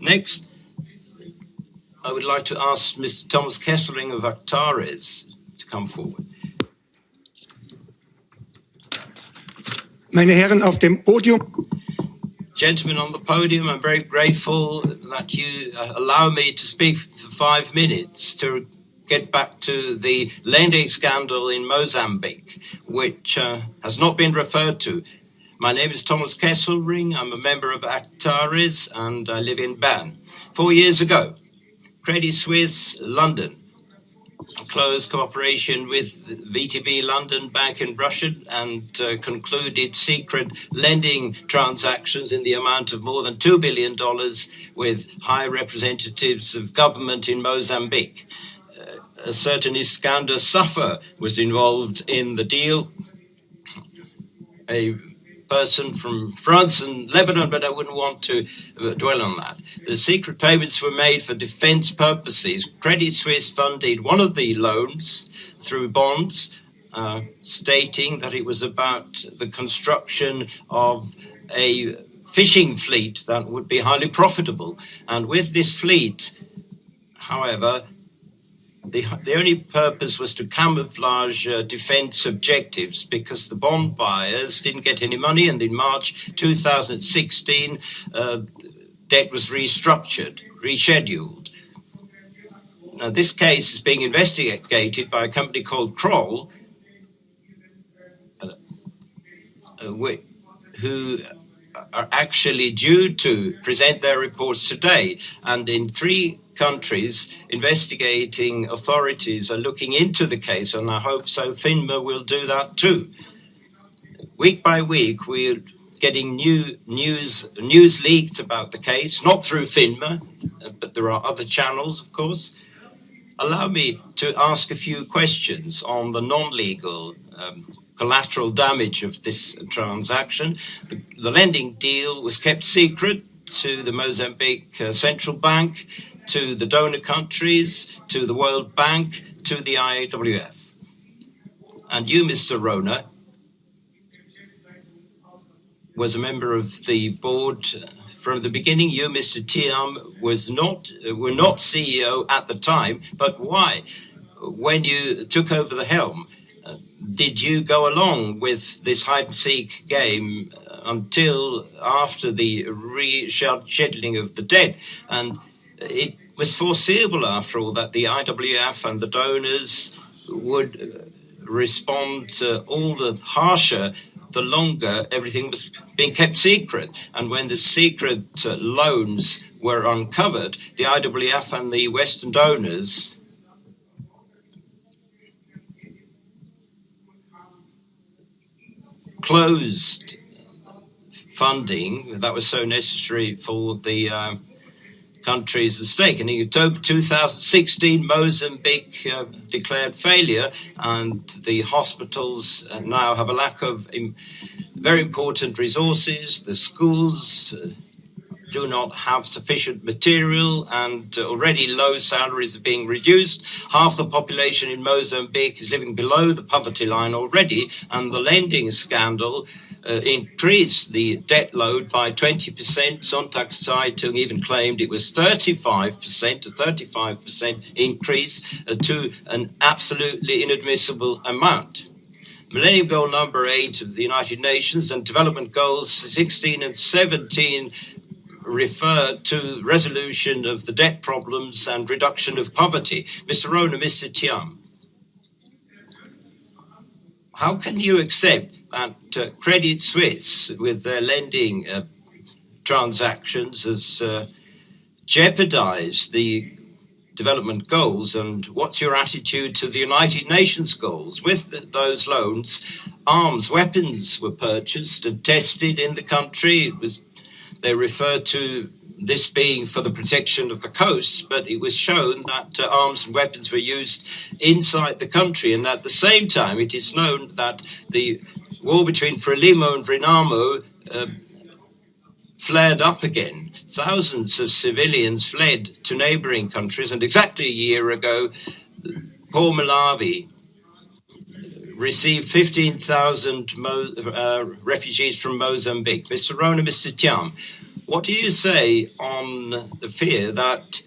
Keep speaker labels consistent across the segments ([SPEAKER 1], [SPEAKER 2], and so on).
[SPEAKER 1] Next, I would like to ask Mr. Thomas Kesselring of Actares to come forward.
[SPEAKER 2] Meine Herren auf dem Podium.
[SPEAKER 1] Gentlemen on the podium, I'm very grateful that you allow me to speak for 5 minutes to get back to the lending scandal in Mozambique, which has not been referred to. My name is Thomas Kesselring. I'm a member of Actares and I live in Bern. 4 years ago, Credit Suisse London closed cooperation with VTB London Bank in Russia and concluded secret lending transactions in the amount of more than $2 billion with high representatives of government in Mozambique. A certain Iskander Safar was involved in the deal, a person from France and Lebanon, but I wouldn't want to dwell on that. The secret payments were made for defense purposes. Credit Suisse funded one of the loans through bonds, stating that it was about the construction of a fishing fleet that would be highly profitable. And with this fleet, however, the only purpose was to camouflage defense objectives because the bond buyers didn't get any money, and in March 2016, debt was rescheduled. Now, this case is being investigated by a company called Kroll, who are actually due to present their reports today. And in 3 countries, investigating authorities are looking into the case, and I hope so FINMA will do that too. Week by week, we're getting news leaked about the case, not through FINMA, but there are other channels, of course. Allow me to ask a few questions on the non-legal collateral damage of this transaction. The lending deal was kept secret to the Mozambique Central Bank, to the donor countries, to the World Bank, to the IWF. And you, Mr. Rona, was a member of the board from the beginning. You, Mr. Thiam, were not CEO at the time, but why? When you took over the helm, did you go along with this hide-and-seek game until after the rescheduling of the debt? And it was foreseeable, after all, that the IWF and the donors would respond all the harsher the longer everything was being kept secret. And when the secret loans were uncovered, the IWF and the Western donors closed funding that was so necessary for the countries at stake. And in October 2016, Mozambique declared failure, and the hospitals now have a lack of very important resources. The schools do not have sufficient material, and already low salaries are being reduced. Half the population in Mozambique is living below the poverty line already, and the lending scandal increased the debt load by 20%. Sonntagszeitung even claimed it was 35%, a 35% increase to an absolutely inadmissible amount. Millennium Goal number 8 of the United Nations and Development Goals 16 and 17 refer to resolution of the debt problems and reduction of poverty. Mr. Rona, Mr. Thiam, how can you accept that Credit Suisse, with their lending transactions, has jeopardized the development goals? And what's your attitude to the United Nations goals? With those loans, arms, weapons were purchased and tested in the country. They refer to this being for the protection of the coasts, but it was shown that arms and weapons were used inside the country. And at the same time, it is known that the war between Frelimo and Renamo flared up again. Thousands of civilians fled to neighboring countries, and exactly a year ago, poor Malawi received 15,000 refugees from Mozambique. Mr. Rona, Mr. Thiam, What do you say on the fear that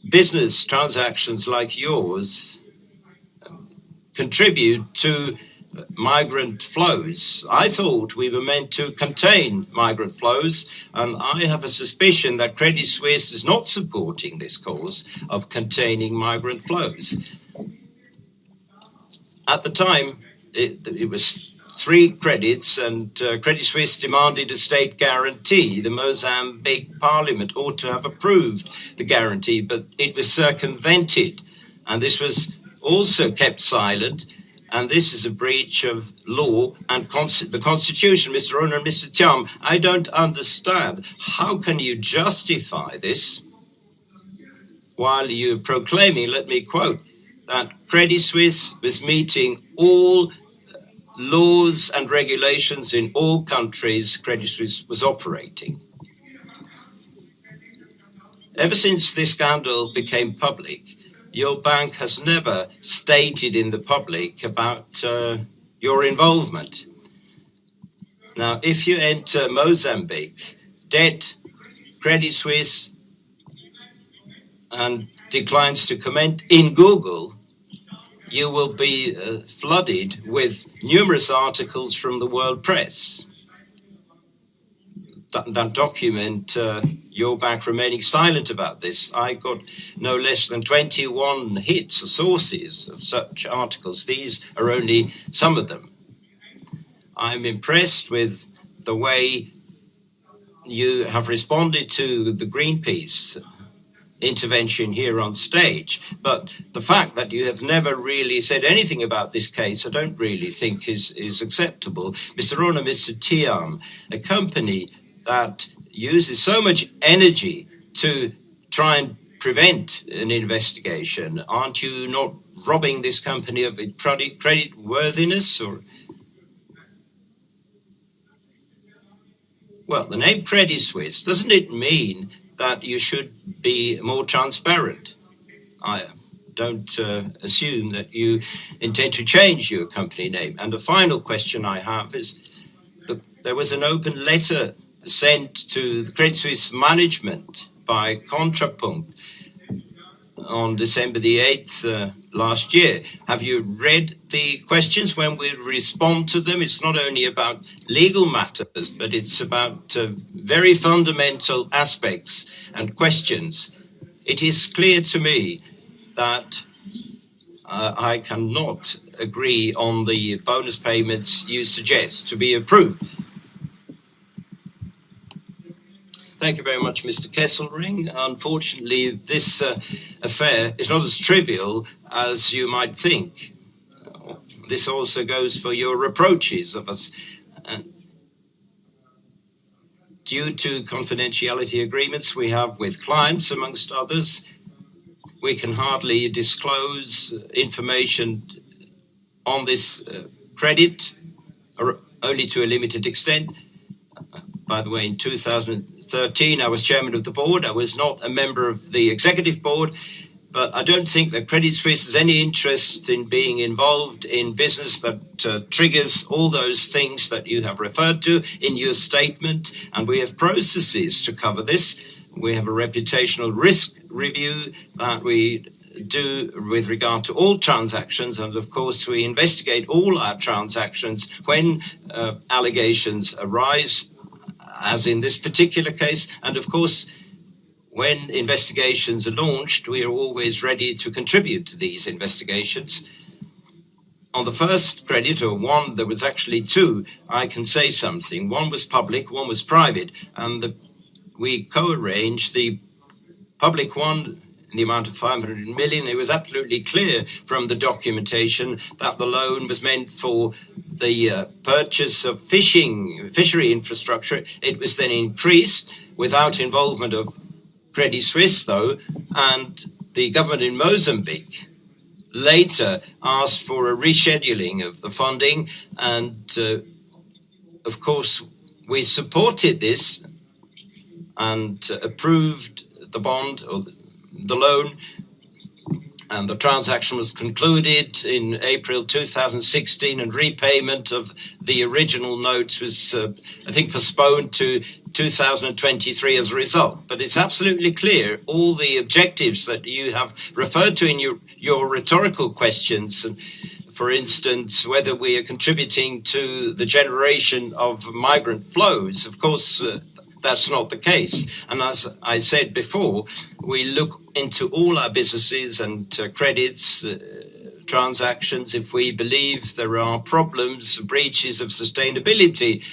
[SPEAKER 1] business transactions like yours contribute to migrant flows? I thought we were meant to contain migrant flows, and I have a suspicion that Credit Suisse is not supporting this cause of containing migrant flows. At the time, it was three credits, and Credit Suisse demanded a state guarantee. The Mozambique parliament ought to have approved the guarantee, but it was circumvented, and this was also kept silent. And this is a breach of law and the Constitution, Mr. Rohner and Mr. Tiam. I don't understand. How can you justify this while you're proclaiming, let me quote, that Credit Suisse was meeting all laws and regulations in all countries Credit Suisse was operating? Ever since this scandal became public, your bank has never stated in the public about your involvement. Now, if you enter Mozambique, debt, Credit Suisse, and declines to comment in Google, you will be flooded with numerous articles from the world press that document your bank remaining silent about this. I got no less than 21 hits or sources of such articles. These are only some of them. I'm impressed with the way you have responded to the Greenpeace intervention here on stage, but the fact that you have never really said anything about this case, I don't really think is acceptable. Mr. Rona, Mr. Tiam, a company that uses so much energy to try and prevent an investigation, aren't you not robbing this company of its credit worthiness? Or, well, the name Credit Suisse, doesn't it mean that you should be more transparent? I don't assume that you intend to change your company name. And the final question I have is, there was an open letter sent to the Credit Suisse management by Contrapunct on December the 8th last year. Have you read the questions? When we respond to them, it's not only about legal matters, but it's about very fundamental aspects and questions. It is clear to me that I cannot agree on the bonus payments you suggest to be approved. Thank you very much, Mr. Kesselring. Unfortunately, this affair is not as trivial as you might think. This also goes for your reproaches of us. Due to confidentiality agreements we have with clients, amongst others, we can hardly disclose information on this credit, or only to a limited extent. By the way, in 2013, I was chairman of the board. I was not a member of the executive board, but I don't think that Credit Suisse has any interest in being involved in business that triggers all those things that you have referred to in your statement. And we have processes to cover this. We have a reputational risk review that we do with regard to all transactions, and of course we investigate all our transactions when allegations arise, as in this particular case. And of course, when investigations are launched, we are always ready to contribute to these investigations. On the first credit, or one, there was actually two, I can say something. One was public, one was private, and we co-arranged the public one in the amount of 500 million. It was absolutely clear from the documentation that the loan was meant for the purchase of fishery infrastructure. It was then increased without involvement of Credit Suisse, though, and the government in Mozambique later asked for a rescheduling of the funding, and of course we supported this and approved the bond or the loan And the transaction was concluded in April 2016, and repayment of the original notes was, I think, postponed to 2023 as a result. But it's absolutely clear all the objectives that you have referred to in your rhetorical questions, and for instance, whether we are contributing to the generation of migrant flows. Of course, that's not the case. And as I said before, we look into all our businesses and credits, transactions, if we believe there are problems, breaches of sustainability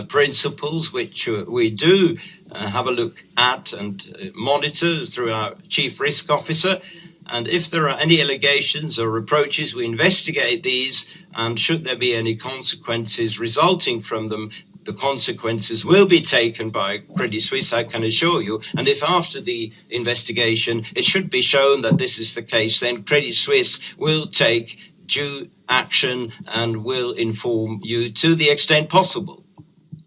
[SPEAKER 1] principles, which we do have a look at and monitor through our chief risk officer. And if there are any allegations or reproaches, we investigate these, and should there be any consequences resulting from them, the consequences will be taken by Credit Suisse, I can assure you. And if after the investigation it should be shown that this is the case, then Credit Suisse will take due action and will inform you to the extent possible.